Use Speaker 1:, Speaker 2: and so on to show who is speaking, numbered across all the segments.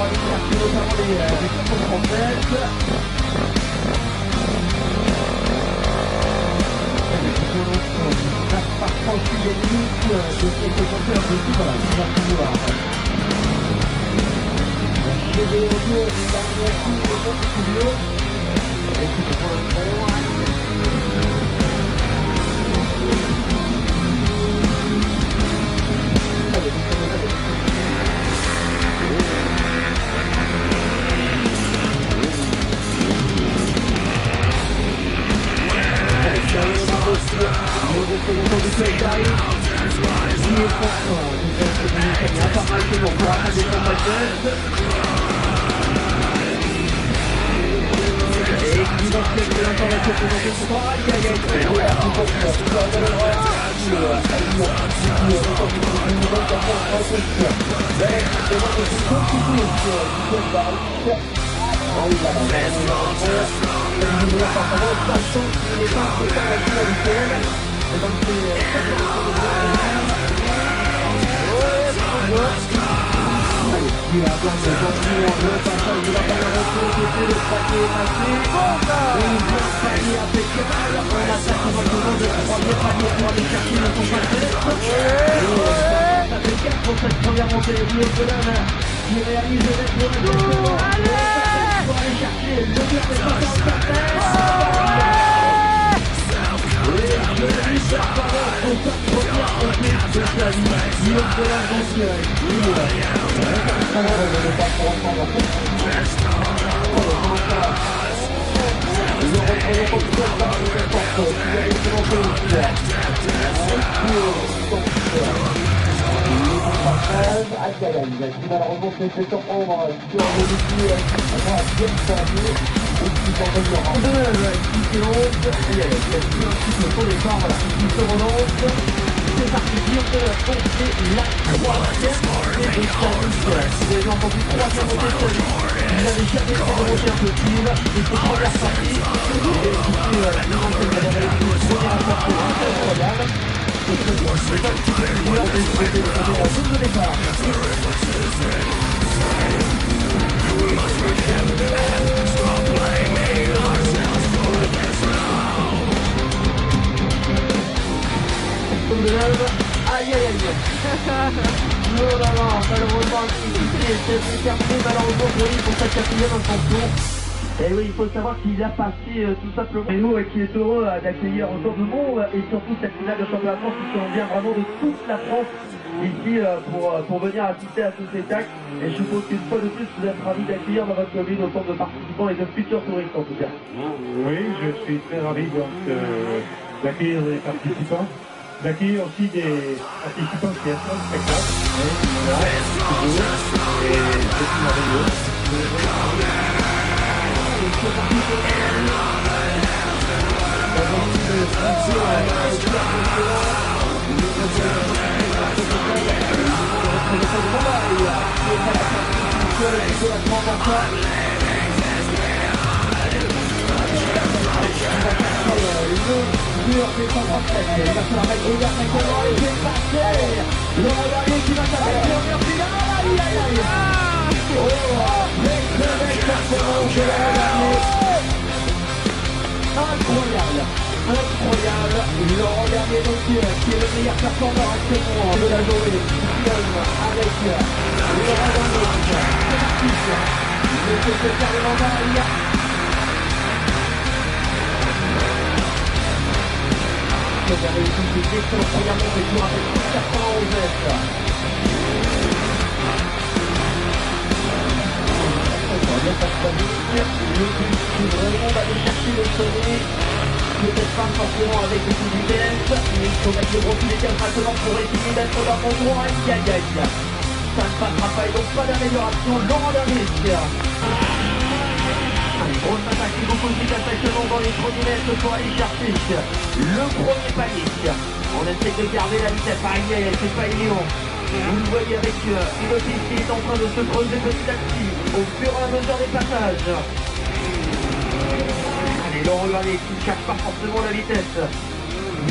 Speaker 1: aller chercher notamment les équipes françaises. Ça franchit les limites de quelques moteurs de tout, voilà, qui va pouvoir. Chez les audios, nous avons aussi les autres studios. Et qui se font pour cette première montée de Colonne qui réalise les points pour aller chercher le but de 64 qui malheureusement s'est fait surprendre sur le défi à la deuxième famille et qui s'en va sur un deux qui s'élance et il y a un petit peu sur les corps, voilà, qui se relance. C'est parti, dire de foncer la troisième et de Salis. Vous avez entendu troisième montée de Salis. Il n'avait jamais fait de montée impossible et ses premières parties. Il a écouté l'immense de la réalité de première attaque incroyable. C'est pas le petit peu de la zone de départ. Aïe aïe aïe. Non, malheureusement, il s'est terminé malheureusement pour lui pour sa quatrième intention. Et oui, il faut savoir qu'il a passé tout simplement et nous qui est heureux d'accueillir autant de monde et surtout cette finale de championnat de France qui vient vraiment de toute la France ici pour venir assister à ce spectacle. Et je suppose qu'une fois de plus vous êtes ravis d'accueillir dans votre commune autant de participants et de futurs touristes en tout cas.
Speaker 2: Oui, je suis très ravi donc d'accueillir les participants, d'accueillir aussi des participants qui attendent le spectacle. Et c'est merveilleux.
Speaker 1: Incroyable, Laurent Garnier donc qui est le meilleur performeur actuellement de la journée, avec Laurent Garnier, le secrétaire de l'Andaille. Il a réussi des excellents premières montées pour avec 91 mètres. Le but, c'est vraiment d'aller chercher le sommet. Peut-être pas forcément avec beaucoup de vitesse, mais il faut mettre le gros filet maintenant pour essayer d'être dans mon droit. Aïe aïe aïe. Ça ne passera pas et donc pas d'amélioration. Laurent Garnier. Allez, grosse attaque, beaucoup de vitesse actuellement dans les premiers mètres pour aller chercher le premier panier. On essaie de garder la vitesse. Aïe aïe aïe, c'est pas évident. Vous le voyez avec une piste qui est en train de se creuser petit à petit au fur et à mesure des passages. Allez, Laurent Garnier qui ne cherche pas forcément la vitesse,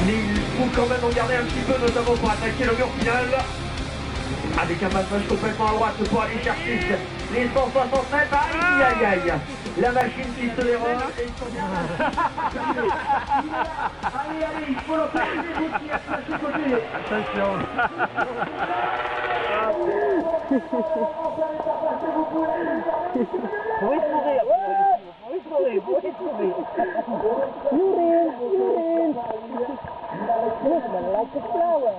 Speaker 1: mais il faut quand même en garder un petit peu, notamment pour attaquer le mur final. Avec un passage complètement à droite pour aller chercher les 160 mètres. Aïe, aïe, aïe. La machine qui se déroule. Et ils sont bien. Allez, allez, il faut l'emporter, vous qui êtes de ce côté.
Speaker 3: Attention.
Speaker 1: Faut courir, faut courir.
Speaker 4: Like a flower.